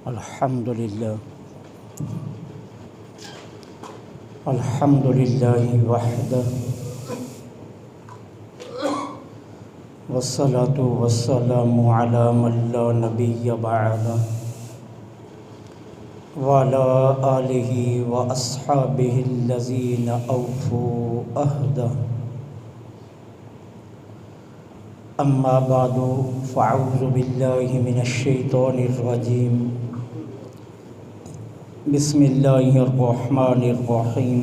الحمد لله وحده والصلاة والسلام على من لا نبي بعده وعلى آله وأصحابه الذين أوفوا عهده. أما بعد فأعوذ بالله من الشيطان الرجيم. بسم الله الرحمن الرحيم.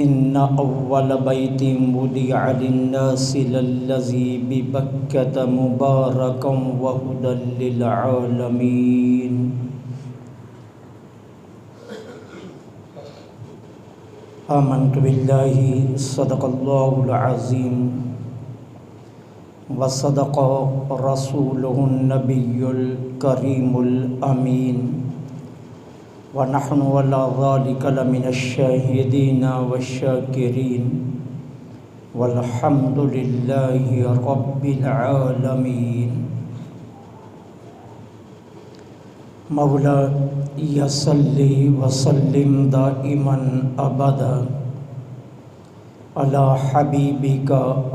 إن أول بيت وضع للناس للذي ببكة مباركا وهدى للعالمين. آمنت بالله صدق الله العظيم وصدق رسوله النبي الكريم الأمين ونحن على ذلك لمن الشاهدين والشاكرين والحمد لله رب العالمين. مولا صلی وسلم دائما ابدا علی حبیبک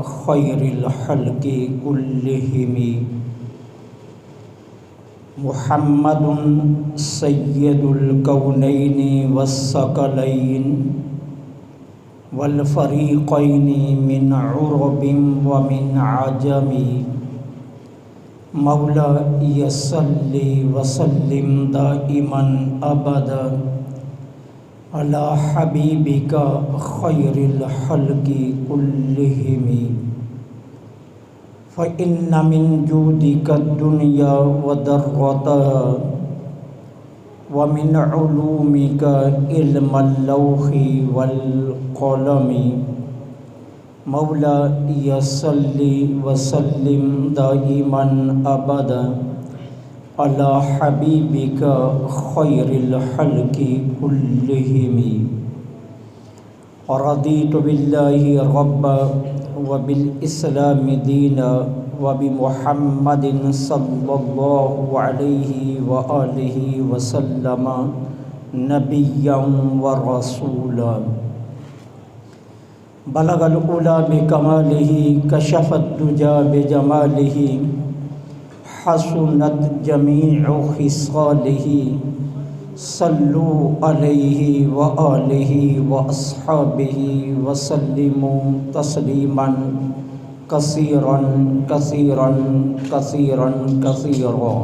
خیر الخلق کلہم محمد سید الکونین والثقلین والفریقین من عرب ومن عجم. مولا صلی وسلم دائما ابدا علی حبیبک خیر الخلق کلہم. فإن من جودك الدنيا وضرتها ومن علومك علم اللوح والقلم. مولا صلی وسلم دائما ابدا علی حبیبک خیر الخلق کلہم. رضیت باللہ ربا وبالاسلام دینا وبمحمد صلی اللہ علیہ وآلہ وسلم نبیا ورسولا. بلغ العلا بکمالہ کشف الدجی بجمالہ حسنت جمیع خصالہ. صلوا علیہ وآلہ واصحابہ وسلموا تسلیما کثیرا کثیرا کثیرا کثیرا.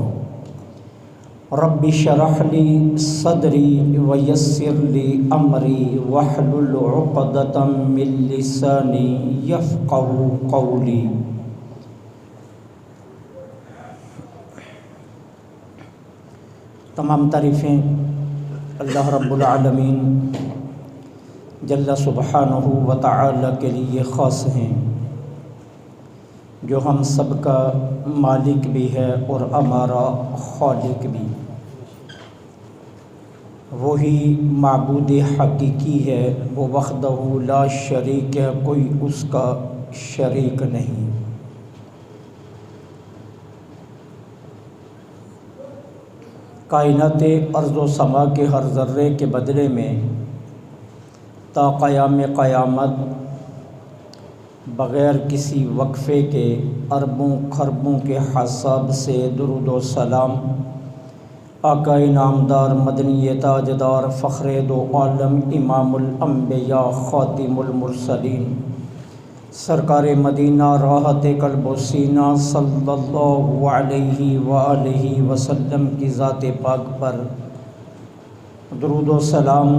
رب اشرح لی صدری ویسر لی امری واحلل عقدۃ من لسانی یفقہوا قولی. تمام تعریفیں اللہ رب العالمین جل سبحانہ و تعالی کے لیے خاص ہیں، جو ہم سب کا مالک بھی ہے اور ہمارا خالق بھی. وہی معبود حقیقی ہے، وہ وحدہ لا شریک ہے، کوئی اس کا شریک نہیں. کائنات ارض و سما کے ہر ذرے کے بدلے میں تا قیام قیامت بغیر کسی وقفے کے اربوں خربوں کے حساب سے درود و سلام آقا نامدار مدنی تاجدار فخر دو عالم امام الانبیاء خاتم المرسلین سرکار مدینہ راحت قلب و سینہ صلی اللہ علیہ وآلہ وسلم کی ذات پاک پر درود و سلام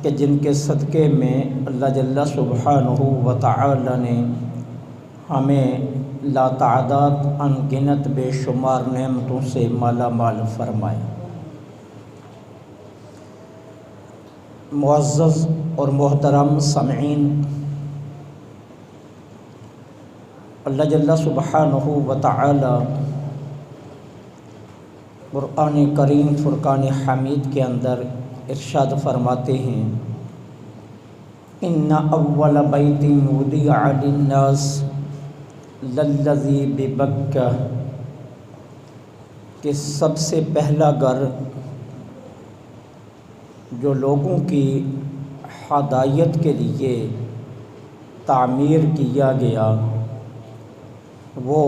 کہ جن کے صدقے میں اللہ جل سبحانہ و تعالی نے ہمیں لا تعداد انگنت بے شمار نعمتوں سے مالا مال فرمایا. معزز اور محترم سامعین، اللہ جل سبحانہ و تعالی قرآن کریم فرقان حمید کے اندر ارشاد فرماتے ہیں ان اول بیت وضع للناس للذی ببکہ کہ سب سے پہلا گھر جو لوگوں کی ہدایت کے لیے تعمیر کیا گیا وہ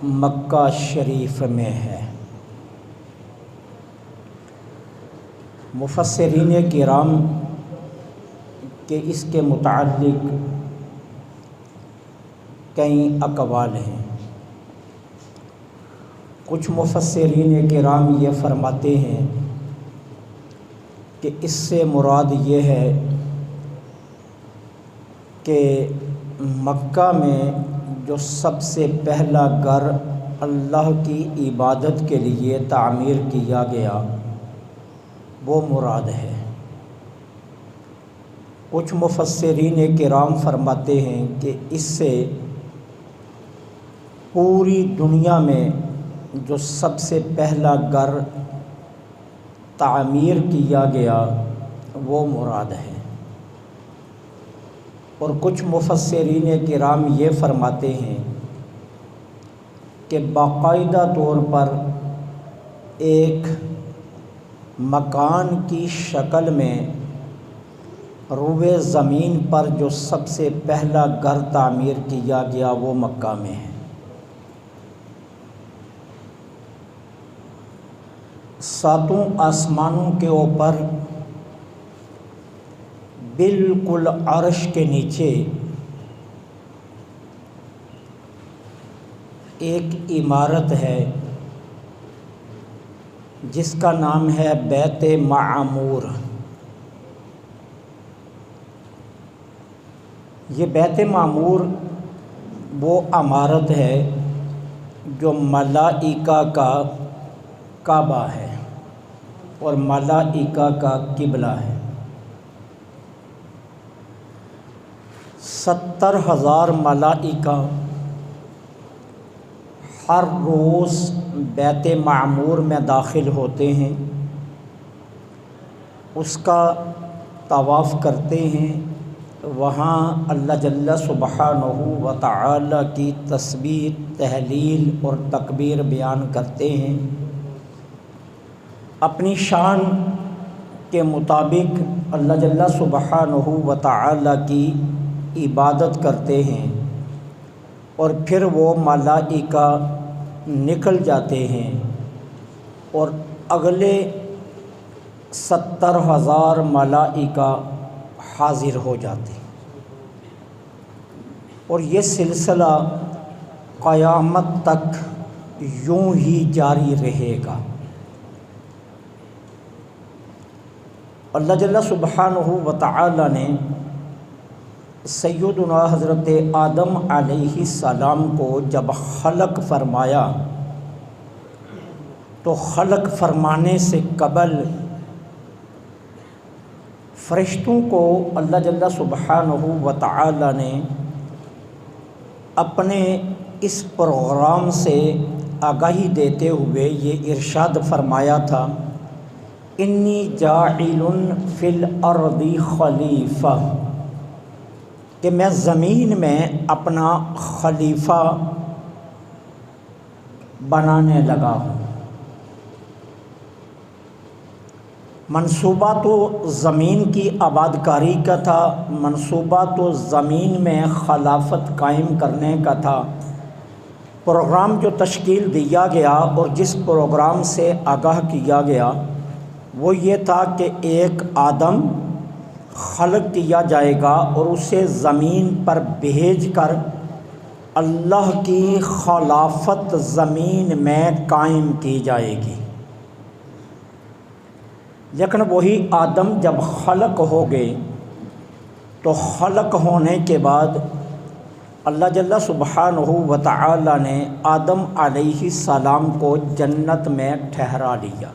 مکہ شریف میں ہے۔ مفسرین کرام کے اس کے متعلق کئی اقوال ہیں۔ کچھ مفسرین کرام یہ فرماتے ہیں کہ اس سے مراد یہ ہے کہ مکہ میں جو سب سے پہلا گھر اللہ کی عبادت کے لیے تعمیر کیا گیا وہ مراد ہے۔ کچھ مفسرین کرام فرماتے ہیں کہ اس سے پوری دنیا میں جو سب سے پہلا گھر تعمیر کیا گیا وہ مراد ہے۔ اور کچھ مفسرین کرام یہ فرماتے ہیں کہ باقاعدہ طور پر ایک مکان کی شکل میں روئے زمین پر جو سب سے پہلا گھر تعمیر کیا گیا وہ مکہ میں ہے۔ ساتوں آسمانوں کے اوپر بالکل عرش کے نیچے ایک عمارت ہے جس کا نام ہے بیت معمور۔ یہ بیت معمور وہ عمارت ہے جو ملائکہ کا کعبہ ہے اور ملائکہ کا قبلہ ہے۔ 70,000 ملائکہ ہر روز بیت معمور میں داخل ہوتے ہیں، اس کا طواف کرتے ہیں، وہاں اللہ جل سبحانہ و تعالی کی تسبیح، تہلیل اور تکبیر بیان کرتے ہیں، اپنی شان کے مطابق اللہ جل سبحانہ و تعالی کی عبادت کرتے ہیں، اور پھر وہ ملائکہ نکل جاتے ہیں اور اگلے 70,000 ملائکہ حاضر ہو جاتے ہیں، اور یہ سلسلہ قیامت تک یوں ہی جاری رہے گا۔ اللہ جل سبحانہ و تعالی نے سیدنا حضرت آدم علیہ السلام کو جب خلق فرمایا تو خلق فرمانے سے قبل فرشتوں کو اللہ جل سبحانہ و تعالی نے اپنے اس پروگرام سے آگاہی دیتے ہوئے یہ ارشاد فرمایا تھا، انی جاعل فی الارض خلیفہ، کہ میں زمین میں اپنا خلیفہ بنانے لگا ہوں۔ منصوبہ تو زمین کی آبادکاری کا تھا، منصوبہ تو زمین میں خلافت قائم کرنے کا تھا۔ پروگرام جو تشکیل دیا گیا اور جس پروگرام سے آگاہ کیا گیا وہ یہ تھا کہ ایک آدم خلق کیا جائے گا اور اسے زمین پر بھیج کر اللہ کی خلافت زمین میں قائم کی جائے گی۔ لیکن وہی آدم جب خلق ہو گئے تو خلق ہونے کے بعد اللہ جل سبحانہ و تعالی نے آدم علیہ السلام کو جنت میں ٹھہرا لیا۔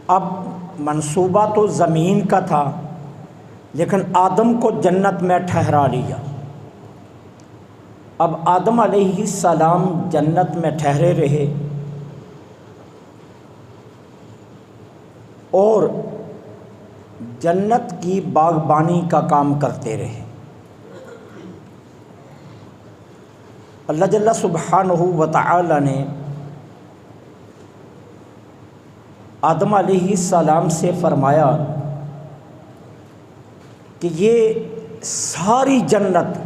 اب منصوبہ تو زمین کا تھا لیکن آدم کو جنت میں ٹھہرا لیا۔ اب آدم علیہ السلام جنت میں ٹھہرے رہے اور جنت کی باغبانی کا کام کرتے رہے۔ اللہ جل سبحانہ و تعالی نے آدم علیہ السلام سے فرمایا کہ یہ ساری جنت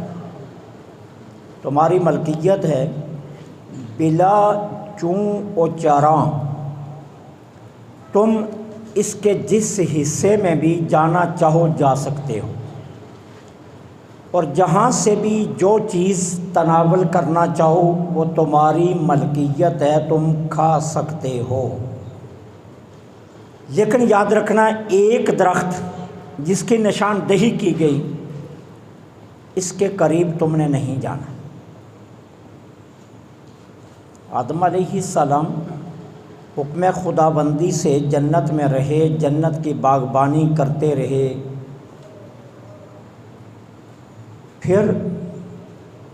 تمہاری ملکیت ہے، بلا چون و چاراں، تم اس کے جس حصے میں بھی جانا چاہو جا سکتے ہو، اور جہاں سے بھی جو چیز تناول کرنا چاہو وہ تمہاری ملکیت ہے، تم کھا سکتے ہو۔ لیکن یاد رکھنا، ایک درخت جس کی نشاندہی کی گئی، اس کے قریب تم نے نہیں جانا۔ آدم علیہ السلام حکم خداوندی سے جنت میں رہے، جنت کی باغبانی کرتے رہے۔ پھر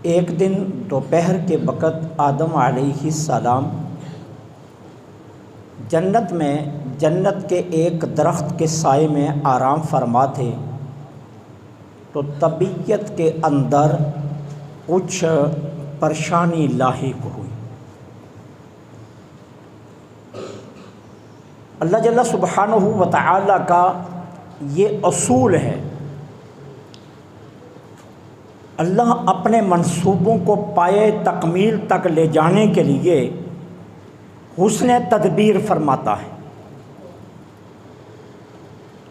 ایک دن دوپہر کے وقت آدم علیہ السلام جنت کے ایک درخت کے سائے میں آرام فرما تھے، تو طبیعت کے اندر کچھ پریشانی لاحق ہوئی۔ اللہ جل سبحانہ و تعالی کا یہ اصول ہے، اللہ اپنے منصوبوں کو پائے تکمیل تک لے جانے کے لیے حسن تدبیر فرماتا ہے،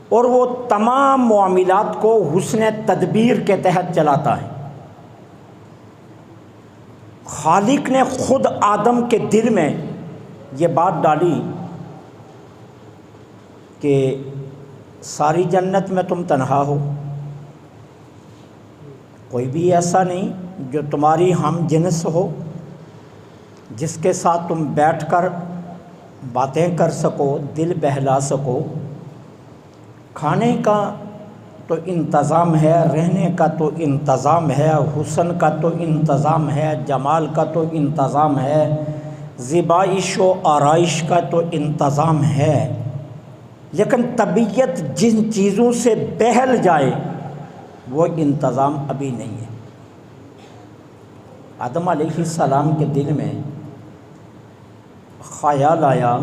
اور وہ تمام معاملات کو حسن تدبیر کے تحت چلاتا ہے۔ خالق نے خود آدم کے دل میں یہ بات ڈالی کہ ساری جنت میں تم تنہا ہو، کوئی بھی ایسا نہیں جو تمہاری ہم جنس ہو، جس کے ساتھ تم بیٹھ کر باتیں کر سکو، دل بہلا سکو۔ کھانے کا تو انتظام ہے، رہنے کا تو انتظام ہے، حسن کا تو انتظام ہے، جمال کا تو انتظام ہے، زیبائش و آرائش کا تو انتظام ہے، لیکن طبیعت جن چیزوں سے بہل جائے وہ انتظام ابھی نہیں ہے۔ آدم علیہ السلام کے دل میں خیال آیا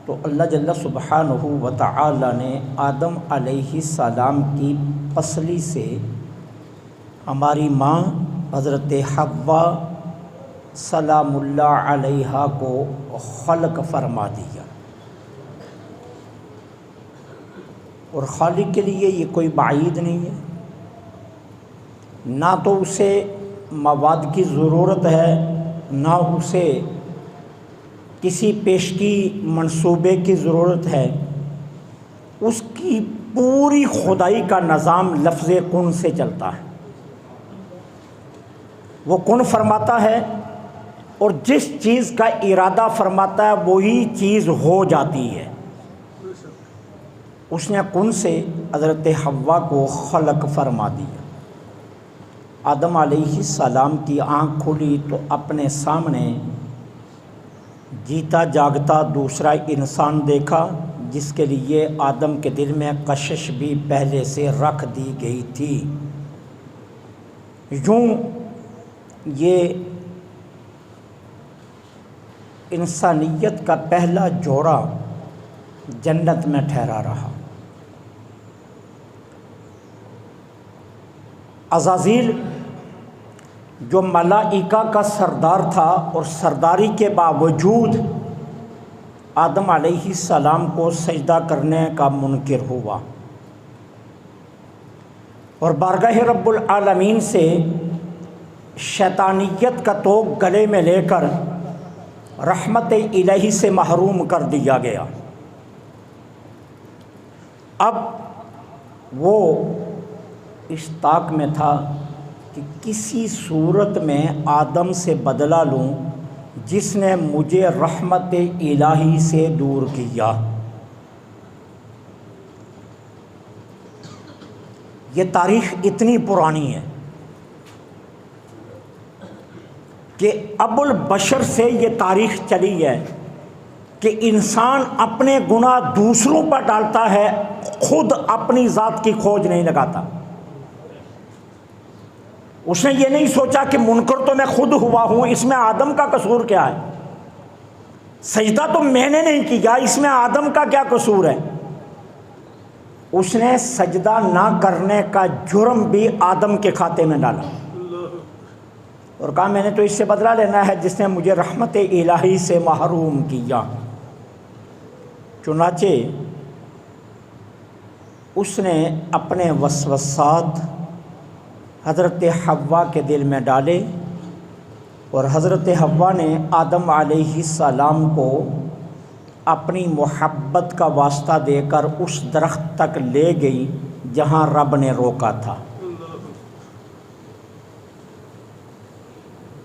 تو اللہ جل سبحانہ و تعالی نے آدم علیہ السلام کی پسلی سے ہماری ماں حضرت حوا سلام اللہ علیہا کو خلق فرما دیا، اور خالق کے لیے یہ کوئی بعید نہیں ہے، نہ تو اسے مواد کی ضرورت ہے، نہ اسے کسی پیشگی منصوبے کی ضرورت ہے۔ اس کی پوری خدائی کا نظام لفظ کن سے چلتا ہے۔ وہ کن فرماتا ہے اور جس چیز کا ارادہ فرماتا ہے وہی چیز ہو جاتی ہے۔ اس نے کن سے حضرت حوا کو خلق فرما دیا۔ آدم علیہ السلام کی آنکھ کھلی تو اپنے سامنے جیتا جاگتا دوسرا انسان دیکھا، جس کے لیے آدم کے دل میں کشش بھی پہلے سے رکھ دی گئی تھی۔ یوں یہ انسانیت کا پہلا جوڑا جنت میں ٹھہرا رہا۔ عزازیل جو ملائکہ کا سردار تھا اور سرداری کے باوجود آدم علیہ السلام کو سجدہ کرنے کا منکر ہوا، اور بارگاہ رب العالمین سے شیطانیت کا توق گلے میں لے کر رحمت الہی سے محروم کر دیا گیا۔ اب وہ اس طاق میں تھا کہ کسی صورت میں آدم سے بدلہ لوں جس نے مجھے رحمت الہی سے دور کیا۔ یہ تاریخ اتنی پرانی ہے کہ ابو البشر سے یہ تاریخ چلی ہے کہ انسان اپنے گناہ دوسروں پر ڈالتا ہے، خود اپنی ذات کی کھوج نہیں لگاتا۔ اس نے یہ نہیں سوچا کہ منکر تو میں خود ہوا ہوں، اس میں آدم کا قصور کیا ہے، سجدہ تو میں نے نہیں کیا، اس میں آدم کا کیا قصور ہے۔ اس نے سجدہ نہ کرنے کا جرم بھی آدم کے کھاتے میں ڈالا اور کہا میں نے تو اس سے بدلہ لینا ہے جس نے مجھے رحمت الہی سے محروم کیا۔ چنانچہ اس نے اپنے وسوسات حضرت حوا کے دل میں ڈالے اور حضرت حوا نے آدم علیہ السلام کو اپنی محبت کا واسطہ دے کر اس درخت تک لے گئی جہاں رب نے روکا تھا۔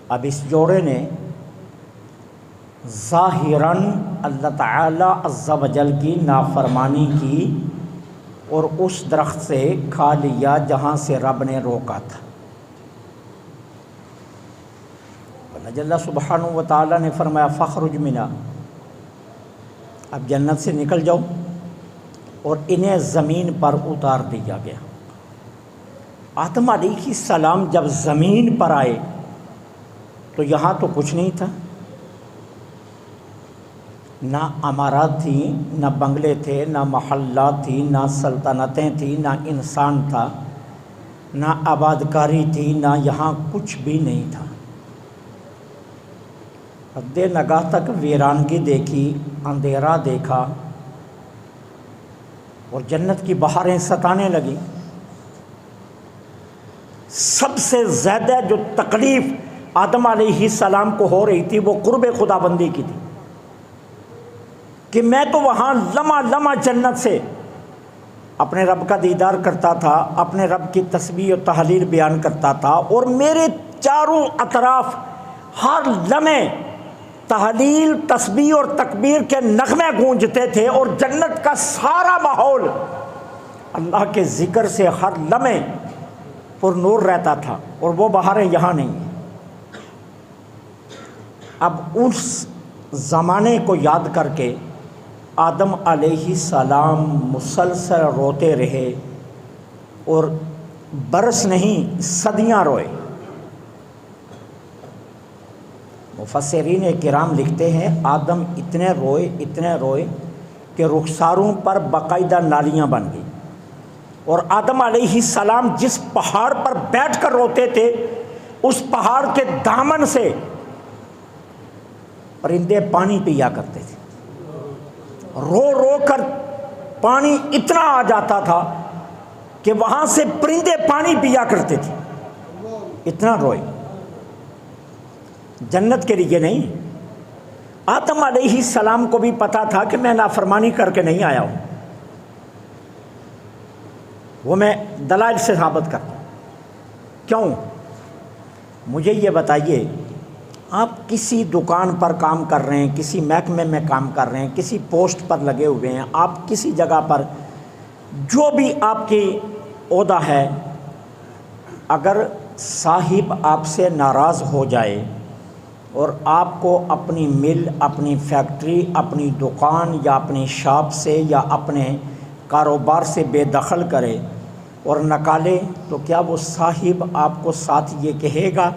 اب اس جوڑے نے ظاہراً اللہ تعالی عز و جل کی نافرمانی کی اور اس درخت سے کھا لیا جہاں سے رب نے روکا تھا۔ اللہ جل سبحانہ و تعالیٰ نے فرمایا فاخرج منہا، اب جنت سے نکل جاؤ، اور انہیں زمین پر اتار دیا گیا۔ آدم علیہ السلام جب زمین پر آئے تو یہاں تو کچھ نہیں تھا، نہ عمارات تھیں، نہ بنگلے تھے، نہ محلات تھی، نہ سلطنتیں تھیں، نہ انسان تھا، نہ آبادکاری تھی، نہ یہاں کچھ بھی نہیں تھا۔ حد نگاہ تک ویرانگی دیکھی، اندھیرا دیکھا اور جنت کی بہاریں ستانے لگی۔ سب سے زیادہ جو تکلیف آدم علیہ السلام کو ہو رہی تھی وہ قرب خدا بندی کی تھی کہ میں تو وہاں لمحہ لمحہ جنت سے اپنے رب کا دیدار کرتا تھا، اپنے رب کی تسبیح و تحلیل بیان کرتا تھا، اور میرے چاروں اطراف ہر لمحے تحلیل، تسبیح اور تکبیر کے نغمے گونجتے تھے، اور جنت کا سارا ماحول اللہ کے ذکر سے ہر لمحے پر نور رہتا تھا، اور وہ بہاریں یہاں نہیں ہیں۔ اب اس زمانے کو یاد کر کے آدم علیہ السلام مسلسل روتے رہے، اور برس نہیں صدیاں روئے۔ مفسرین کرام لکھتے ہیں آدم اتنے روئے کہ رخساروں پر باقاعدہ نالیاں بن گئی، اور آدم علیہ السلام جس پہاڑ پر بیٹھ کر روتے تھے اس پہاڑ کے دامن سے پرندے پانی پیا کرتے تھے، رو رو کر پانی اتنا آ جاتا تھا کہ وہاں سے پرندے پانی پیا کرتے تھے، اتنا روئے۔ جنت کے لیے نہیں، آدم علیہ السلام کو بھی پتا تھا کہ میں نافرمانی کر کے نہیں آیا ہوں، وہ میں دلائل سے ثابت کرتا ہوں۔ کیوں؟ مجھے یہ بتائیے، آپ کسی دکان پر کام کر رہے ہیں، کسی محکمے میں کام کر رہے ہیں، کسی پوسٹ پر لگے ہوئے ہیں، آپ کسی جگہ پر جو بھی آپ کی عہدہ ہے، اگر صاحب آپ سے ناراض ہو جائے اور آپ کو اپنی مل، اپنی فیکٹری، اپنی دکان یا اپنی شاپ سے یا اپنے کاروبار سے بے دخل کرے اور نکالے، تو کیا وہ صاحب آپ کو ساتھ یہ کہے گا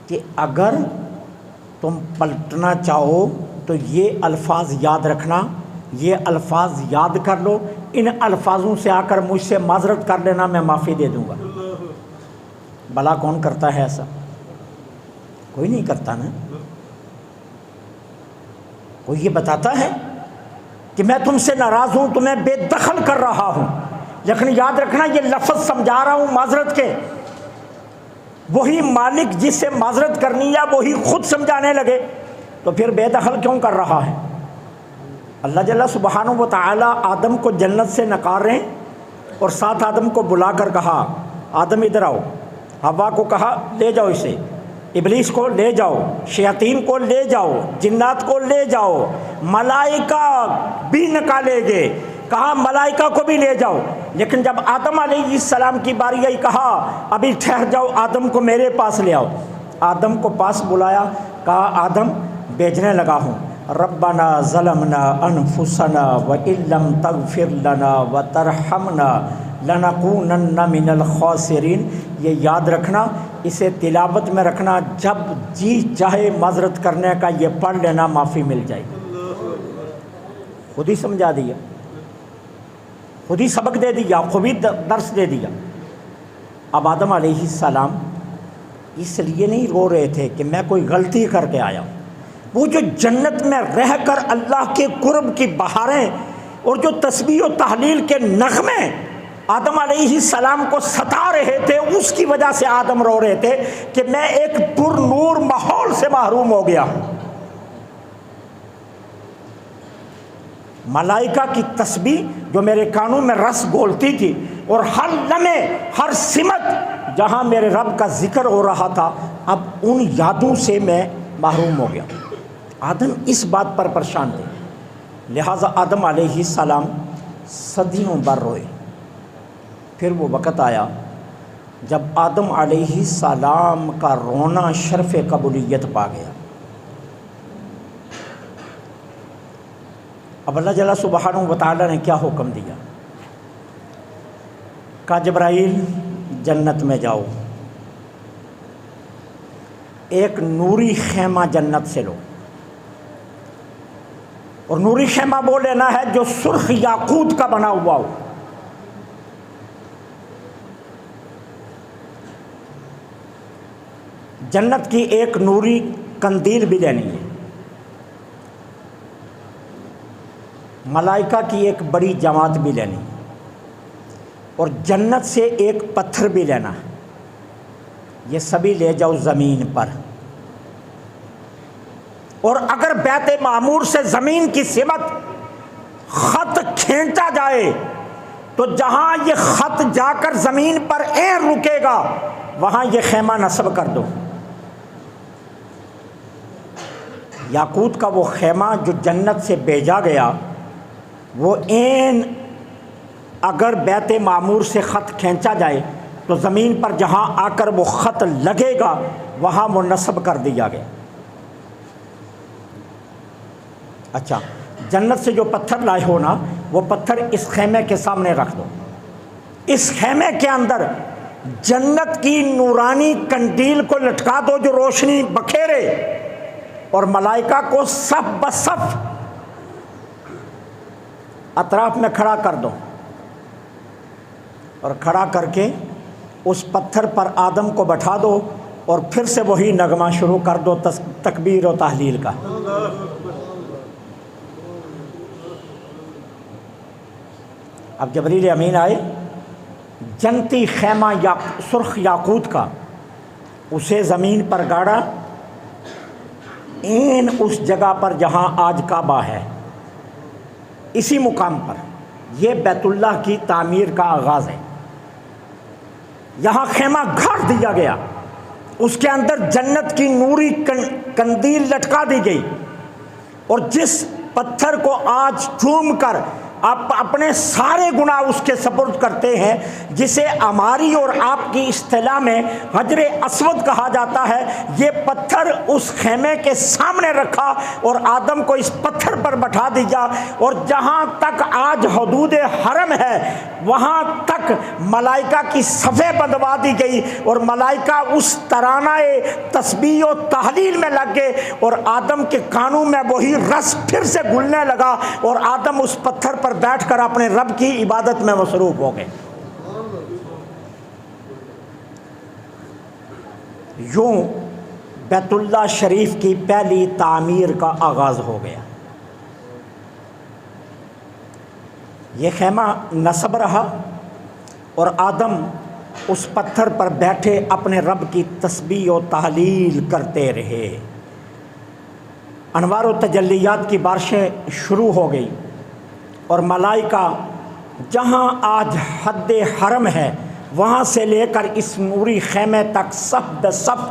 کہ اگر تم پلٹنا چاہو تو یہ الفاظ یاد رکھنا، یہ الفاظ یاد کر لو، ان الفاظوں سے آ کر مجھ سے معذرت کر لینا، میں معافی دے دوں گا؟ بھلا کون کرتا ہے ایسا؟ کوئی نہیں کرتا نا۔ کوئی یہ بتاتا ہے کہ میں تم سے ناراض ہوں، تمہیں بے دخل کر رہا ہوں، لیکن یاد رکھنا یہ لفظ سمجھا رہا ہوں معذرت کے، وہی مالک جس سے معذرت کرنی ہے وہی خود سمجھانے لگے تو پھر بے دخل کیوں کر رہا ہے؟ اللہ جل سبحانہ و تعالی آدم کو جنت سے نکال رہے ہیں، اور ساتھ آدم کو بلا کر کہا آدم ادھر آؤ، حوا کو کہا لے جاؤ اسے، ابلیس کو لے جاؤ، شیاطین کو لے جاؤ، جنات کو لے جاؤ، ملائکہ بھی نکالے گے، کہا ملائکہ کو بھی لے جاؤ، لیکن جب آدم علیہ السلام کی باری آئی کہا ابھی ٹھہر جاؤ، آدم کو میرے پاس لے آؤ۔ آدم کو پاس بلایا، کہا آدم بیچنے لگا ہوں، ربنا ظلمنا انفسنا وان لم تغفر لنا وترحمنا لنکونن من الخاسرین، یہ یاد رکھنا، اسے تلاوت میں رکھنا، جب جی چاہے معذرت کرنے کا یہ پڑھ لینا، معافی مل جائے گی۔ خود ہی سمجھا دیا، خود ہی سبق دے دیا، خود ہی درس دے دیا۔ اب آدم علیہ السلام اس لیے نہیں رو رہے تھے کہ میں کوئی غلطی کر کے آیا، وہ جو جنت میں رہ کر اللہ کے قرب کی بہاریں اور جو تسبیح و تحلیل کے نغمے آدم علیہ السلام کو ستا رہے تھے، اس کی وجہ سے آدم رو رہے تھے کہ میں ایک پر نور ماحول سے محروم ہو گیا ہوں۔ ملائکہ کی تسبیح جو میرے کانوں میں رس گھولتی تھی، اور ہر لمحے ہر سمت جہاں میرے رب کا ذکر ہو رہا تھا، اب ان یادوں سے میں محروم ہو گیا۔ آدم اس بات پر پریشان تھے، لہٰذا آدم علیہ السلام صدیوں بھر روئے۔ پھر وہ وقت آیا جب آدم علیہ السلام کا رونا شرف قبولیت پا گیا۔ اب اللہ جل سبحانہ و تعالیٰ نے کیا حکم دیا؟ کہا جبرائیل جنت میں جاؤ، ایک نوری خیمہ جنت سے لو، اور نوری خیمہ وہ لینا ہے جو سرخ یاقوت کا بنا ہوا ہو۔ جنت کی ایک نوری قندیل بھی لینی ہے، ملائکہ کی ایک بڑی جماعت بھی لینی ہے، اور جنت سے ایک پتھر بھی لینا ہے۔ یہ سبھی لے جاؤ زمین پر، اور اگر بیت معمور سے زمین کی سمت خط کھینچا جائے تو جہاں یہ خط جا کر زمین پر عین رکے گا وہاں یہ خیمہ نصب کر دو۔ یاقوت کا وہ خیمہ جو جنت سے بھیجا گیا، وہ عین اگر بیت معمور سے خط کھینچا جائے تو زمین پر جہاں آ کر وہ خط لگے گا وہاں وہ نصب کر دیا گیا۔ اچھا، جنت سے جو پتھر لائے ہو نا، وہ پتھر اس خیمے کے سامنے رکھ دو۔ اس خیمے کے اندر جنت کی نورانی کنڈیل کو لٹکا دو جو روشنی بکھیرے، اور ملائکہ کو صف بصف اطراف میں کھڑا کر دو، اور کھڑا کر کے اس پتھر پر آدم کو بٹھا دو، اور پھر سے وہی نغمہ شروع کر دو تکبیر و تحلیل کا۔ اب جبریل امین آئے، جنتی خیمہ یا سرخ یاقوت کا، اسے زمین پر گاڑا، این اس جگہ پر جہاں آج کعبہ ہے، اسی مقام پر یہ بیت اللہ کی تعمیر کا آغاز ہے۔ یہاں خیمہ گھاڑ دیا گیا، اس کے اندر جنت کی نوری قندیل لٹکا دی گئی، اور جس پتھر کو آج چوم کر آپ اپنے سارے گناہ اس کے سپرد کرتے ہیں، جسے ہماری اور آپ کی اصطلاح میں حجر اسود کہا جاتا ہے، یہ پتھر اس خیمے کے سامنے رکھا اور آدم کو اس پتھر پر بٹھا دیا، اور جہاں تک آج حدود حرم ہے وہاں تک ملائکہ کی صفیں بندوا دی گئی، اور ملائکہ اس ترانہ تسبیح و تحلیل میں لگ گئے، اور آدم کے کانوں میں وہی رس پھر سے گھلنے لگا، اور آدم اس پتھر پر بیٹھ کر اپنے رب کی عبادت میں مصروف ہو گئے۔ یوں بیت اللہ شریف کی پہلی تعمیر کا آغاز ہو گیا۔ یہ خیمہ نصب رہا، اور آدم اس پتھر پر بیٹھے اپنے رب کی تسبیح و تحلیل کرتے رہے۔ انوار و تجلیات کی بارشیں شروع ہو گئی، اور ملائکہ جہاں آج حد حرم ہے وہاں سے لے کر اس نوری خیمے تک صف بے صف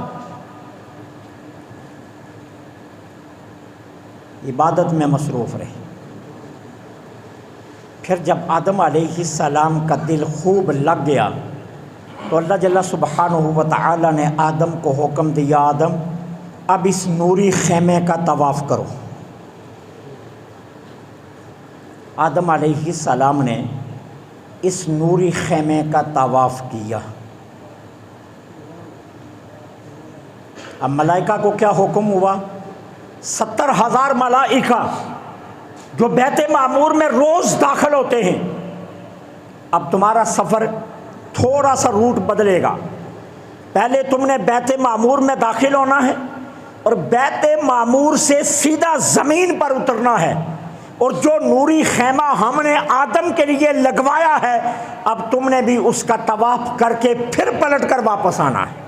عبادت میں مصروف رہے۔ پھر جب آدم علیہ السلام کا دل خوب لگ گیا تو اللہ جل سبحانہ و تعالی نے آدم کو حکم دیا، آدم اب اس نوری خیمے کا طواف کرو۔ آدم علیہ السلام نے اس نوری خیمے کا طواف کیا۔ اب ملائکہ کو کیا حکم ہوا؟ 70,000 ملائکہ جو بیت معمور میں روز داخل ہوتے ہیں، اب تمہارا سفر تھوڑا سا روٹ بدلے گا۔ پہلے تم نے بیت معمور میں داخل ہونا ہے اور بیت معمور سے سیدھا زمین پر اترنا ہے، اور جو نوری خیمہ ہم نے آدم کے لیے لگوایا ہے اب تم نے بھی اس کا طواف کر کے پھر پلٹ کر واپس آنا ہے۔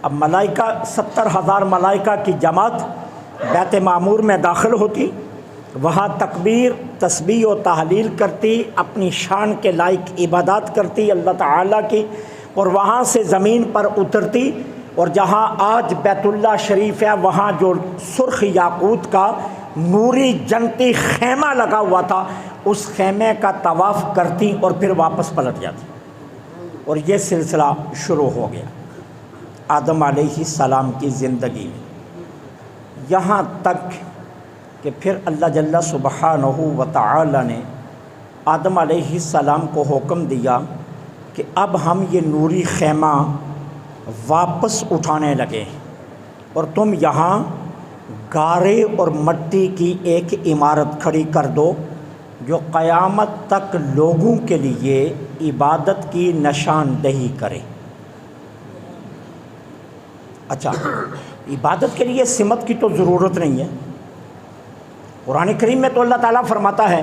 اب ملائکہ 70,000 ملائکہ کی جماعت بیت معمور میں داخل ہوتی، وہاں تکبیر تسبیح و تحلیل کرتی، اپنی شان کے لائق عبادات کرتی اللہ تعالیٰ کی، اور وہاں سے زمین پر اترتی، اور جہاں آج بیت اللہ شریف ہے وہاں جو سرخ یاقوت کا نوری جنتی خیمہ لگا ہوا تھا اس خیمے کا طواف کرتی اور پھر واپس پلٹ جاتی، اور یہ سلسلہ شروع ہو گیا آدم علیہ السلام کی زندگی میں، یہاں تک کہ پھر اللہ جل سبحانہ و تعالی نے آدم علیہ السلام کو حکم دیا کہ اب ہم یہ نوری خیمہ واپس اٹھانے لگے اور تم یہاں گارے اور مٹی کی ایک عمارت کھڑی کر دو جو قیامت تک لوگوں کے لیے عبادت کی نشاندہی کرے۔ اچھا، عبادت کے لیے سمت کی تو ضرورت نہیں ہے، قرآن کریم میں تو اللہ تعالیٰ فرماتا ہے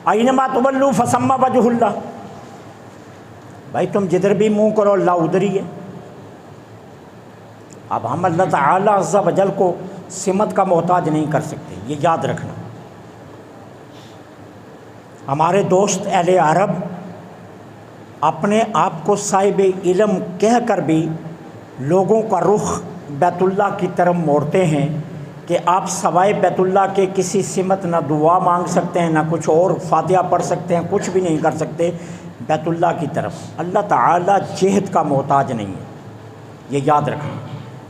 اینما تولوا فثم وجہ اللہ، بھائی تم جدھر بھی منہ کرو اللہ ادھر ہی ہے۔ اب ہم اللہ تعالیٰ عز و جل کو سمت کا محتاج نہیں کر سکتے، یہ یاد رکھنا۔ ہمارے دوست اہل عرب اپنے آپ کو صاحب علم کہہ کر بھی لوگوں کا رخ بیت اللہ کی طرف موڑتے ہیں کہ آپ سوائے بیت اللہ کے کسی سمت نہ دعا مانگ سکتے ہیں، نہ کچھ اور فاتحہ پڑھ سکتے ہیں، کچھ بھی نہیں کر سکتے بیت اللہ کی طرف۔ اللہ تعالیٰ جہت کا محتاج نہیں ہے، یہ یاد رکھنا۔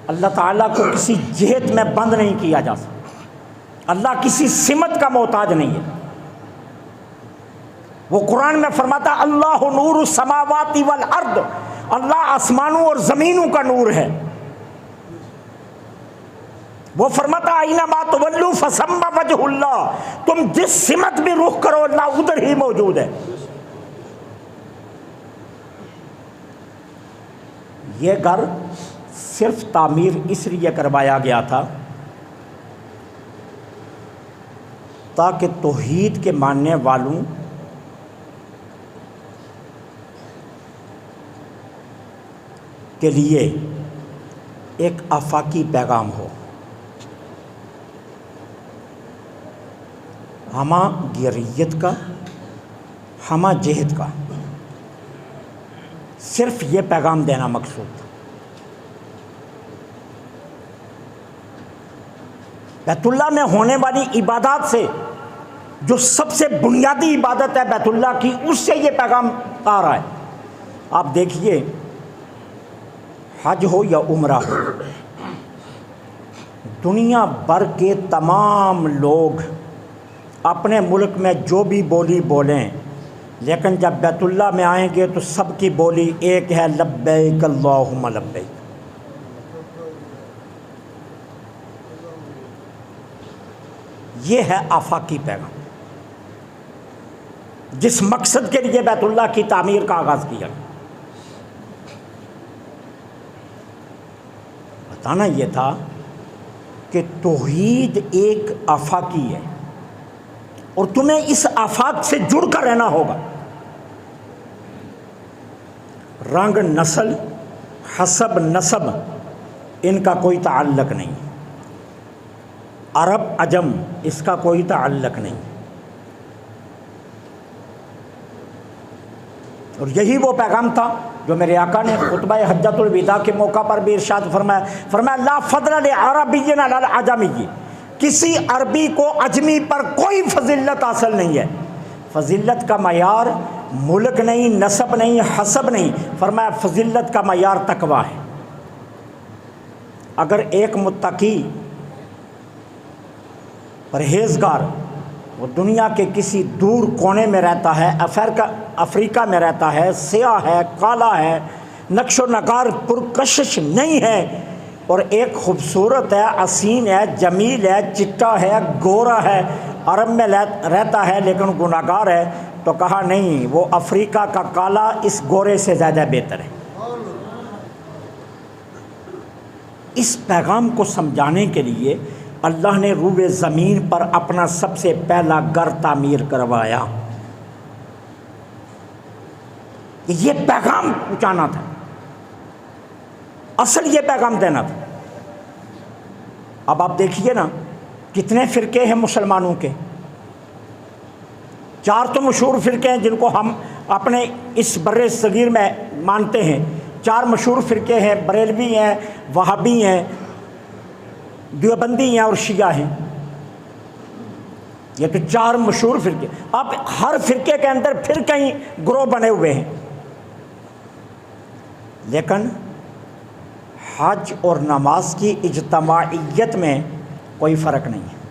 اللہ تعالیٰ کو کسی جہت میں بند نہیں کیا جا سکتا، اللہ کسی سمت کا محتاج نہیں ہے۔ وہ قرآن میں فرماتا اللہ نور السماوات والارض، اللہ آسمانوں اور زمینوں کا نور ہے۔ وہ فرماتا اینما تولوا فثم وجہ اللہ، تم جس سمت بھی رخ کرو اللہ ادھر ہی موجود ہے۔ یہ گھر صرف تعمیر اس لیے کروایا گیا تھا تاکہ توحید کے ماننے والوں کے لیے ایک آفاقی پیغام ہو۔ ہمہ گیریت کا، ہمہ جہت کا، صرف یہ پیغام دینا مقصود تھا۔ بیت اللہ میں ہونے والی عبادات سے جو سب سے بنیادی عبادت ہے بیت اللہ کی، اس سے یہ پیغام آ رہا ہے۔ آپ دیکھیے حج ہو یا عمرہ ہو، دنیا بھر کے تمام لوگ اپنے ملک میں جو بھی بولی بولیں، لیکن جب بیت اللہ میں آئیں گے تو سب کی بولی ایک ہے، لبیک اللہم لبیک۔ یہ ہے آفاقی پیغام جس مقصد کے لیے بیت اللہ کی تعمیر کا آغاز کیا۔ بتانا یہ تھا کہ توحید ایک آفاقی ہے اور تمہیں اس آفاق سے جڑ کر رہنا ہوگا۔ رنگ، نسل، حسب، نسب ان کا کوئی تعلق نہیں، عرب عجم اس کا کوئی تعلق نہیں۔ اور یہی وہ پیغام تھا جو میرے آقا نے خطبہ حجۃ الوداع کے موقع پر بھی ارشاد فرمایا لا فضل لعربی علی العجمی، کسی عربی کو اجمی پر کوئی فضیلت حاصل نہیں ہے۔ فضیلت کا معیار ملک نہیں، نسب نہیں، حسب نہیں، فرمایا فضیلت کا معیار تقویٰ ہے۔ اگر ایک متقی، پرہیزگار وہ دنیا کے کسی دور کونے میں رہتا ہے، افریقہ میں رہتا ہے، سیاہ ہے، کالا ہے، نقش و نگار پرکشش نہیں ہے، اور ایک خوبصورت ہے، حسین ہے، جمیل ہے، چٹا ہے، گورا ہے، عرب میں رہتا ہے لیکن گناہگار ہے، تو کہا نہیں، وہ افریقہ کا کالا اس گورے سے زیادہ بہتر ہے۔ اس پیغام کو سمجھانے کے لیے اللہ نے روئے زمین پر اپنا سب سے پہلا گھر تعمیر کروایا۔ یہ پیغام پہنچانا تھا، اصل یہ پیغام دینا تھا۔ اب آپ دیکھیے نا، کتنے فرقے ہیں مسلمانوں کے؟ 4 تو مشہور فرقے ہیں جن کو ہم اپنے اس بر صغیر میں مانتے ہیں۔ 4 مشہور فرقے ہیں، بریلوی ہیں، وہابی ہیں، دیوبندی ہیں اور شیعہ ہیں۔ یہ تو 4 مشہور فرقے۔ اب ہر فرقے کے اندر پھر کئی گروہ بنے ہوئے ہیں، لیکن حج اور نماز کی اجتماعیت میں کوئی فرق نہیں ہے۔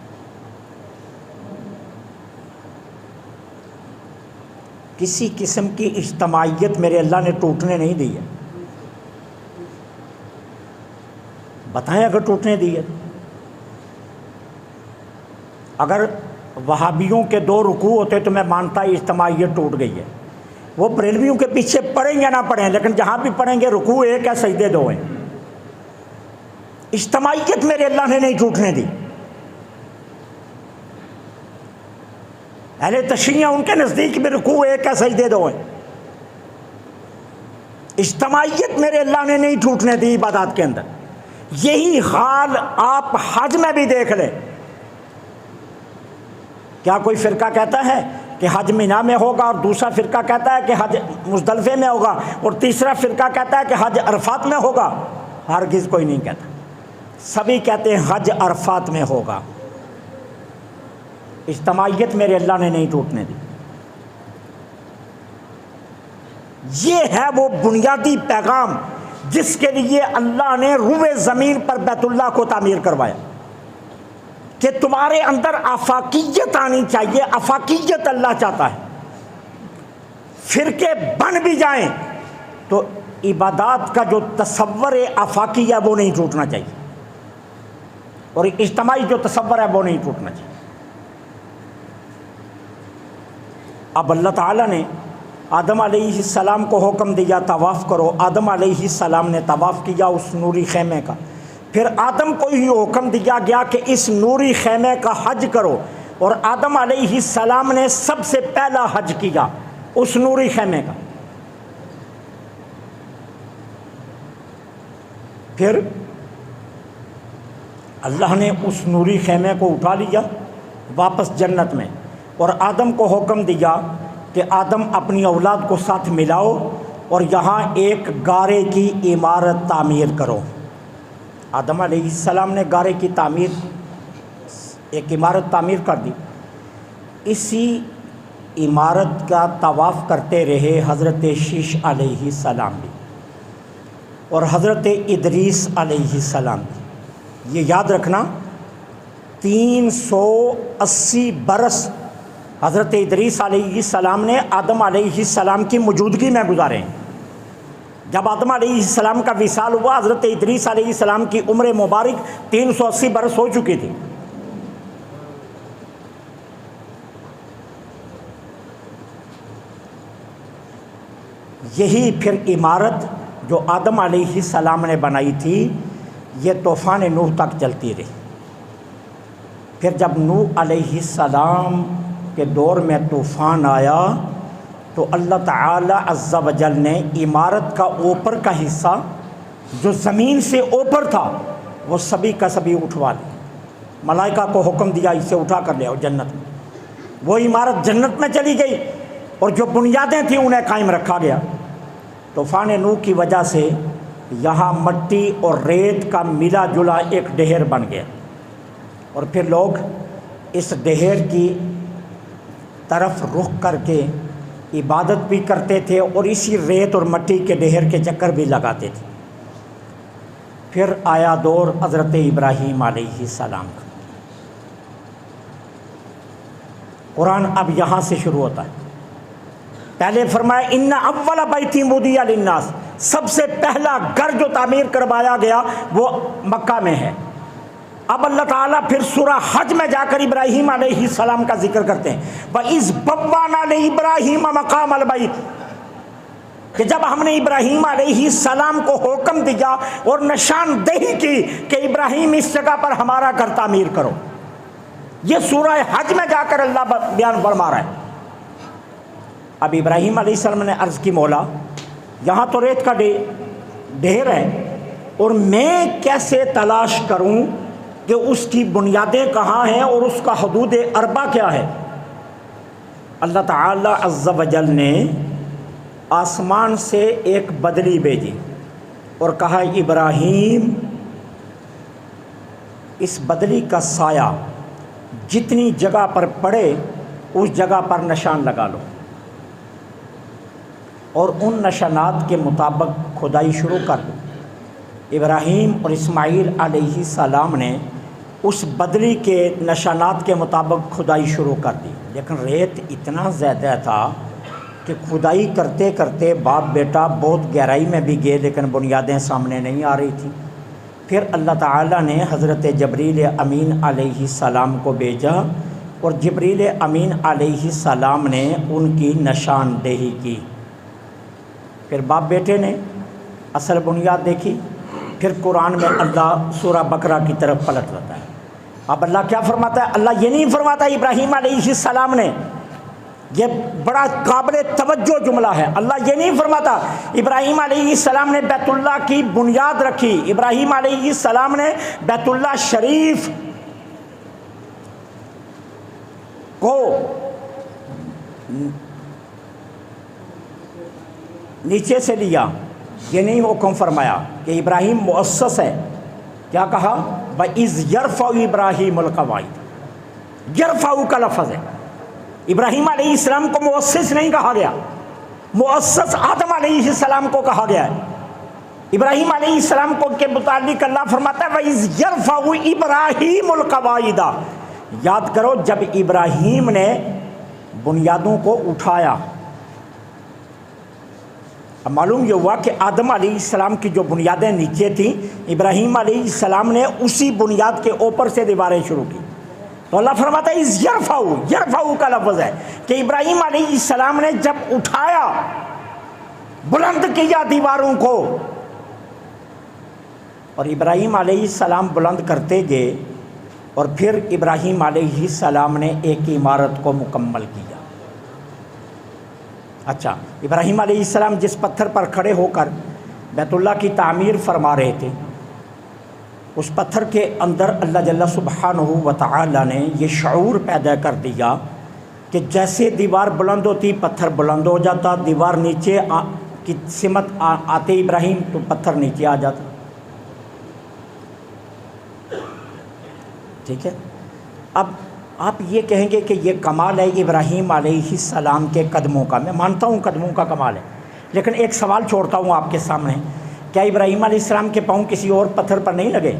کسی قسم کی اجتماعیت میرے اللہ نے ٹوٹنے نہیں دی ہے۔ بتائیں اگر ٹوٹنے دی ہے؟ اگر وہابیوں کے 2 رکوع ہوتے تو میں مانتا اجتماعیت ٹوٹ گئی ہے۔ وہ بریلویوں کے پیچھے پڑھیں یا نہ پڑھیں، لیکن جہاں بھی پڑھیں گے رکوع 1 ہے، سجدے 2 ہیں۔ اجتماعیت میرے اللہ نے نہیں ٹوٹنے دی۔ اہل تشیع ان کے نزدیک بھی رکوع 1 ہے، سجدے 2 ہیں۔ اجتماعیت میرے اللہ نے نہیں ٹوٹنے دی عبادات کے اندر۔ یہی حال آپ حج میں بھی دیکھ لیں۔ کیا کوئی فرقہ کہتا ہے کہ حج مینا میں ہوگا، اور دوسرا فرقہ کہتا ہے کہ حج مزدلفے میں ہوگا، اور تیسرا فرقہ کہتا ہے کہ حج عرفات میں ہوگا؟ ہرگز کوئی نہیں کہتا، سبھی کہتے ہیں حج عرفات میں ہوگا۔ اجتماعیت میرے اللہ نے نہیں ٹوٹنے دی۔ یہ ہے وہ بنیادی پیغام جس کے لیے اللہ نے روئے زمین پر بیت اللہ کو تعمیر کروایا، کہ تمہارے اندر آفاقیت آنی چاہیے۔ آفاقیت اللہ چاہتا ہے۔ فرقے بن بھی جائیں تو عبادات کا جو تصور آفاقی ہے وہ نہیں ٹوٹنا چاہیے، اور اجتماعی جو تصور ہے وہ نہیں ٹوٹنا چاہیے۔ اب اللہ تعالیٰ نے آدم علیہ السلام کو حکم دیا طواف کرو۔ آدم علیہ السلام نے طواف کیا اس نوری خیمے کا۔ پھر آدم کو ہی حکم دیا گیا کہ اس نوری خیمے کا حج کرو، اور آدم علیہ السلام نے سب سے پہلا حج کیا اس نوری خیمے کا۔ پھر اللہ نے اس نوری خیمے کو اٹھا لیا واپس جنت میں، اور آدم کو حکم دیا کہ آدم اپنی اولاد کو ساتھ ملاؤ اور یہاں ایک گارے کی عمارت تعمیر کرو۔ آدم علیہ السلام نے گارے کی تعمیر، ایک عمارت تعمیر کر دی۔ اسی عمارت کا طواف کرتے رہے حضرت شیش علیہ السلام بھی، اور حضرت ادریس علیہ السلام بھی۔ یہ یاد رکھنا، 380 برس حضرت ادریس علیہ السلام نے آدم علیہ السلام کی موجودگی میں گزارے ہیں۔ جب آدم علیہ السلام کا وصال ہوا، حضرت ادریس علیہ السلام کی عمر مبارک 380 برس ہو چکی تھی۔ یہی پھر عمارت جو آدم علیہ السلام نے بنائی تھی، یہ طوفان نوح تک چلتی رہی۔ پھر جب نوح علیہ السلام کے دور میں طوفان آیا تو اللہ تعالی عز و جل نے عمارت کا اوپر کا حصہ جو زمین سے اوپر تھا وہ سبھی کا سبھی اٹھوا لیا۔ ملائکہ کو حکم دیا اسے اٹھا کر لے آؤ جنت میں۔ وہ عمارت جنت میں چلی گئی، اور جو بنیادیں تھیں انہیں قائم رکھا گیا۔ طوفان نوح کی وجہ سے یہاں مٹی اور ریت کا ملا جلا ایک ڈھیر بن گیا، اور پھر لوگ اس ڈھیر کی طرف رخ کر کے عبادت بھی کرتے تھے، اور اسی ریت اور مٹی کے ڈھیر کے چکر بھی لگاتے تھے۔ پھر آیا دور حضرت ابراہیم علیہ السلام کا۔ قرآن اب یہاں سے شروع ہوتا ہے. پہلے فرمایا ان اول بیت وضع للناس، سب سے پہلا گھر جو تعمیر کروایا گیا وہ مکہ میں ہے. اب اللہ تعالیٰ پھر سورہ حج میں جا کر ابراہیم علیہ السلام کا ذکر کرتے ہیں. وَإِذْ بَوَّأْنَا لِإِبْرَاهِيمَ مَقَامَ الْبَيْتِ، کہ جب ہم نے ابراہیم علیہ السلام کو حکم دیا اور نشاندہی کی کہ ابراہیم اس جگہ پر ہمارا گھر تعمیر کرو. یہ سورہ حج میں جا کر اللہ بیان فرما رہا ہے. اب ابراہیم علیہ السلام نے عرض کی مولا یہاں تو ریت کا ڈھیر ہے اور میں کیسے تلاش کروں کہ اس کی بنیادیں کہاں ہیں اور اس کا حدود اربع کیا ہے. اللہ تعالی عز و جل نے آسمان سے ایک بدلی بھیجی اور کہا ابراہیم اس بدلی کا سایہ جتنی جگہ پر پڑے اس جگہ پر نشان لگا لو، اور ان نشانات کے مطابق کھدائی شروع کر دو. ابراہیم اور اسماعیل علیہ السلام نے اس بدلی کے نشانات کے مطابق کھدائی شروع کر دی، لیکن ریت اتنا زیادہ تھا کہ کھدائی کرتے کرتے باپ بیٹا بہت گہرائی میں بھی گئے لیکن بنیادیں سامنے نہیں آ رہی تھیں. پھر اللہ تعالیٰ نے حضرت جبریل امین علیہ السلام کو بھیجا اور جبریل امین علیہ السلام نے ان کی نشاندہی کی. پھر باپ بیٹے نے اصل بنیاد دیکھی. پھر قرآن میں اللہ سورہ بقرہ کی طرف پلٹ رہتا ہے. اب اللہ کیا فرماتا ہے؟ اللہ یہ نہیں فرماتا ابراہیم علیہ السلام نے، یہ بڑا قابل توجہ جملہ ہے، اللہ یہ نہیں فرماتا ابراہیم علیہ السلام نے بیت اللہ کی بنیاد رکھی. ابراہیم علیہ السلام نے بیت اللہ شریف کو نیچے سے لیا، یہ نہیں حکم فرمایا کہ ابراہیم مؤسس ہے. کیا کہا؟ وَإِذْ يَرْفَعُ إِبْرَاهِيمُ الْقَوَاعِدَ، يَرْفَعُ کا لفظ ہے. ابراہیم علیہ السلام کو مؤسس نہیں کہا گیا، مؤسس آدم علیہ السلام کو کہا گیا ہے. ابراہیم علیہ السلام کو کے متعلق اللہ فرماتا ہے وَإِذْ يَرْفَعُ إِبْرَاهِيمُ الْقَوَاعِدَ، یاد کرو جب ابراہیم نے بنیادوں کو اٹھایا. اب معلوم یہ ہوا کہ آدم علیہ السلام کی جو بنیادیں نیچے تھیں ابراہیم علیہ السلام نے اسی بنیاد کے اوپر سے دیواریں شروع کی. تو اللہ فرماتا ہے اس یرفعو کا لفظ ہے کہ ابراہیم علیہ السلام نے جب اٹھایا، بلند کیا دیواروں کو، اور ابراہیم علیہ السلام بلند کرتے گئے اور پھر ابراہیم علیہ السلام نے ایک عمارت کو مکمل کیا. اچھا، ابراہیم علیہ السلام جس پتھر پر کھڑے ہو کر بیت اللہ کی تعمیر فرما رہے تھے، اس پتھر کے اندر اللہ جل سبحانہ و تعالی نے یہ شعور پیدا کر دیا کہ جیسے دیوار بلند ہوتی پتھر بلند ہو جاتا، دیوار نیچے کی سمت آتے ابراہیم تو پتھر نیچے آ جاتا. ٹھیک ہے. اب آپ یہ کہیں گے کہ یہ کمال ہے ابراہیم علیہ السلام کے قدموں کا. میں مانتا ہوں قدموں کا کمال ہے، لیکن ایک سوال چھوڑتا ہوں آپ کے سامنے، کیا ابراہیم علیہ السلام کے پاؤں کسی اور پتھر پر نہیں لگے؟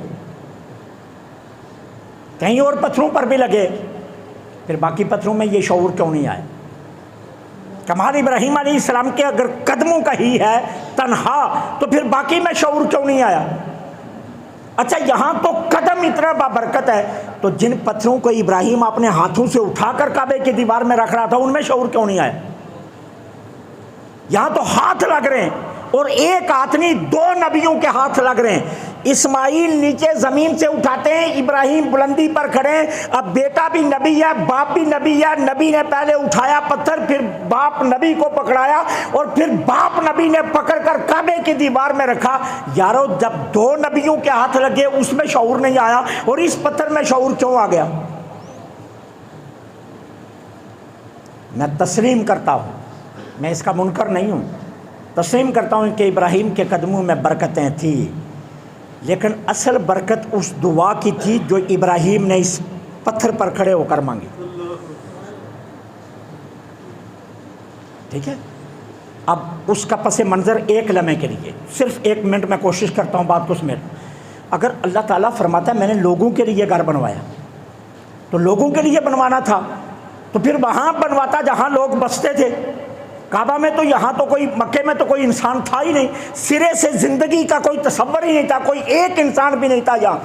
کہیں اور پتھروں پر بھی لگے، پھر باقی پتھروں میں یہ شعور کیوں نہیں آیا؟ کمال ابراہیم علیہ السلام کے اگر قدموں کا ہی ہے تنہا تو پھر باقی میں شعور کیوں نہیں آیا؟ اچھا، یہاں تو قدم اتنا بابرکت ہے تو جن پتھروں کو ابراہیم اپنے ہاتھوں سے اٹھا کر کعبے کی دیوار میں رکھ رہا تھا ان میں شعور کیوں نہیں آیا؟ یہاں تو ہاتھ لگ رہے ہیں، اور ایک ہاتھ نہیں، دو نبیوں کے ہاتھ لگ رہے ہیں. اسماعیل نیچے زمین سے اٹھاتے ہیں، ابراہیم بلندی پر کھڑے ہیں. اب بیٹا بھی نبی ہے، باپ بھی نبی ہے. نبی نے پہلے اٹھایا پتھر، پھر باپ نبی کو پکڑایا، اور پھر باپ نبی نے پکڑ کر کعبے کی دیوار میں رکھا. یارو، جب دو نبیوں کے ہاتھ لگے اس میں شعور نہیں آیا، اور اس پتھر میں شعور کیوں آ گیا؟ میں تسلیم کرتا ہوں، میں اس کا منکر نہیں ہوں، تسلیم کرتا ہوں کہ ابراہیم کے قدموں میں برکتیں تھیں، لیکن اصل برکت اس دعا کی تھی جو ابراہیم نے اس پتھر پر کھڑے ہو کر مانگی. ٹھیک ہے. اب اس کا پس منظر ایک لمحے کے لیے، صرف 1 منٹ میں کوشش کرتا ہوں بات کو سمیٹ. اگر اللہ تعالیٰ فرماتا ہے میں نے لوگوں کے لیے گھر بنوایا تو لوگوں کے لیے بنوانا تھا، تو پھر وہاں بنواتا جہاں لوگ بستے تھے۔ کعبہ میں تو یہاں تو کوئی، مکے میں تو کوئی انسان تھا ہی نہیں، سرے سے زندگی کا کوئی تصور ہی نہیں تھا، کوئی ایک انسان بھی نہیں تھا یہاں،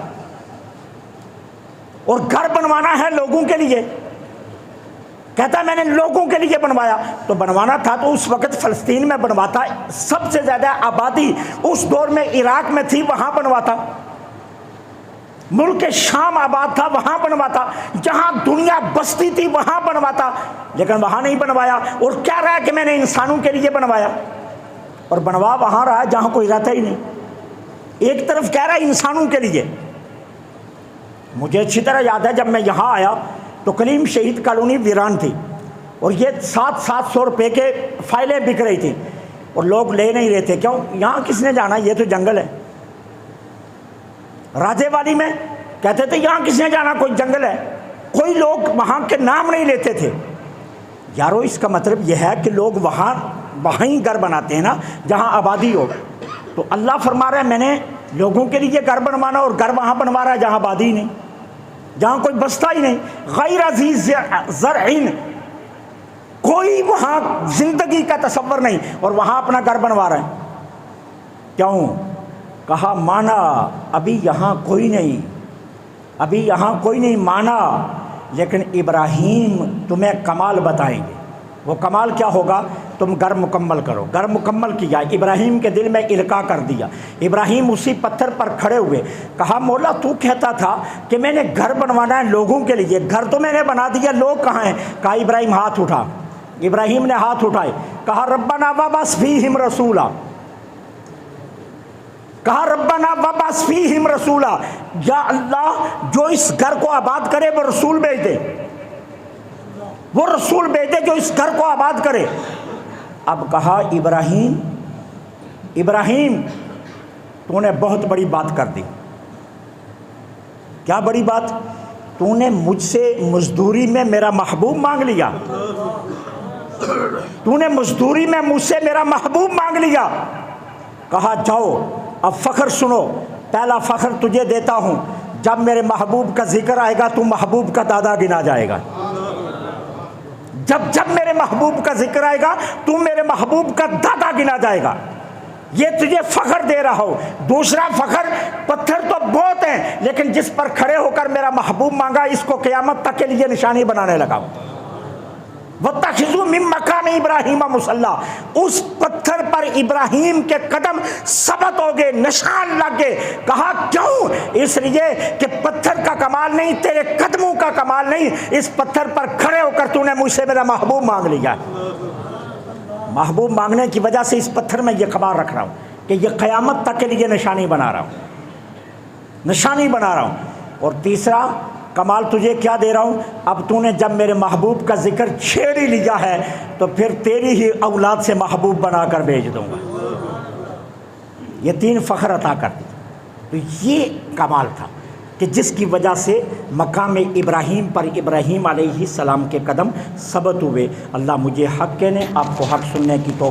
اور گھر بنوانا ہے لوگوں کے لیے، کہتا ہے میں نے لوگوں کے لیے بنوایا۔ تو بنوانا تھا تو اس وقت فلسطین میں بنواتا، سب سے زیادہ آبادی اس دور میں عراق میں تھی، وہاں بنواتا، ملک شام آباد تھا وہاں بنواتا، جہاں دنیا بستی تھی وہاں بنواتا، لیکن وہاں نہیں بنوایا، اور کہہ رہا ہے کہ میں نے انسانوں کے لیے بنوایا، اور بنوا وہاں رہا جہاں کوئی رہتا ہی نہیں۔ ایک طرف کہہ رہا ہے انسانوں کے لیے۔ مجھے اچھی طرح یاد ہے جب میں یہاں آیا تو کلیم شہید کالونی ویران تھی، اور یہ 700 روپے کے فائلیں بک رہی تھی، اور لوگ لے نہیں رہے تھے۔ کیوں؟ یہاں کس نے جانا، یہ تو جنگل ہے۔ راجے والی میں کہتے تھے یہاں کس نے جانا، کوئی جنگل ہے، کوئی لوگ وہاں کے نام نہیں لیتے تھے۔ یارو اس کا مطلب یہ ہے کہ لوگ وہاں ہی گھر بناتے ہیں نا جہاں آبادی ہو۔ تو اللہ فرما رہا ہے میں نے لوگوں کے لیے گھر بنوانا، اور گھر وہاں بنوا رہا ہے جہاں آبادی ہی نہیں، جہاں کوئی بستا ہی نہیں، غیر عزیز زرعین، کوئی وہاں زندگی کا تصور نہیں، اور وہاں اپنا گھر بنوا رہا ہے۔ کیوں؟ کہا مانا ابھی یہاں کوئی نہیں، ابھی یہاں کوئی نہیں مانا، لیکن ابراہیم تمہیں کمال بتائیں گے۔ وہ کمال کیا ہوگا؟ تم گھر مکمل کرو۔ گھر مکمل کیا، ابراہیم کے دل میں القاء کر دیا۔ ابراہیم اسی پتھر پر کھڑے ہوئے، کہا مولا تو کہتا تھا کہ میں نے گھر بنوانا ہے لوگوں کے لیے، گھر تو میں نے بنا دیا، لوگ کہاں ہیں؟ کہا ابراہیم ہاتھ اٹھا۔ ابراہیم نے ہاتھ اٹھائے، کہا ربنا وابعث فیہم رسولا، کہا ربنا وابعث فیہم رسولا، یا اللہ جو اس گھر کو آباد کرے وہ رسول بھیج دے، وہ رسول بھیج دے جو اس گھر کو آباد کرے۔ اب کہا ابراہیم تو نے بہت بڑی بات کر دی۔ کیا بڑی بات؟ تو نے مجھ سے مزدوری میں میرا محبوب مانگ لیا، تو نے مزدوری میں مجھ سے میرا محبوب مانگ لیا۔ کہا جاؤ اب فخر سنو، پہلا فخر تجھے دیتا ہوں، جب میرے محبوب کا ذکر آئے گا تو محبوب کا دادا گنا جائے گا، جب میرے محبوب کا ذکر آئے گا تو میرے محبوب کا دادا گنا جائے گا، یہ تجھے فخر دے رہا ہو۔ دوسرا فخر، پتھر تو بہت ہیں لیکن جس پر کھڑے ہو کر میرا محبوب مانگا اس کو قیامت تک کے لیے نشانی بنانے لگا۔ وَاتَّخِذُوا مِن مَّقَامِ إِبْرَاهِيمَ مُصَلًّى، اس پتھر پر ابراہیم کے قدم ثبت ہو گئے، نشان لگ گئے۔ کہا کیوں؟ اس لیے کہ پتھر کا کمال نہیں، تیرے قدموں کا کمال نہیں، اس پتھر پر کھڑے ہو کر تو نے مجھ سے میرا محبوب مانگ لیا۔ محبوب مانگنے کی وجہ سے اس پتھر میں یہ خبر رکھ رہا ہوں کہ یہ قیامت تک کے لیے نشانی بنا رہا ہوں، نشانی بنا رہا ہوں۔ اور تیسرا کمال تجھے کیا دے رہا ہوں؟ اب تو نے جب میرے محبوب کا ذکر چھیڑ ہی لیا ہے تو پھر تیری ہی اولاد سے محبوب بنا کر بھیج دوں گا۔ یہ 3 فخر عطا کر دی۔ تو یہ کمال تھا کہ جس کی وجہ سے مقام ابراہیم پر ابراہیم علیہ السلام کے قدم ثبت ہوئے۔ اللہ مجھے حق کہنے، آپ کو حق سننے کی توفیق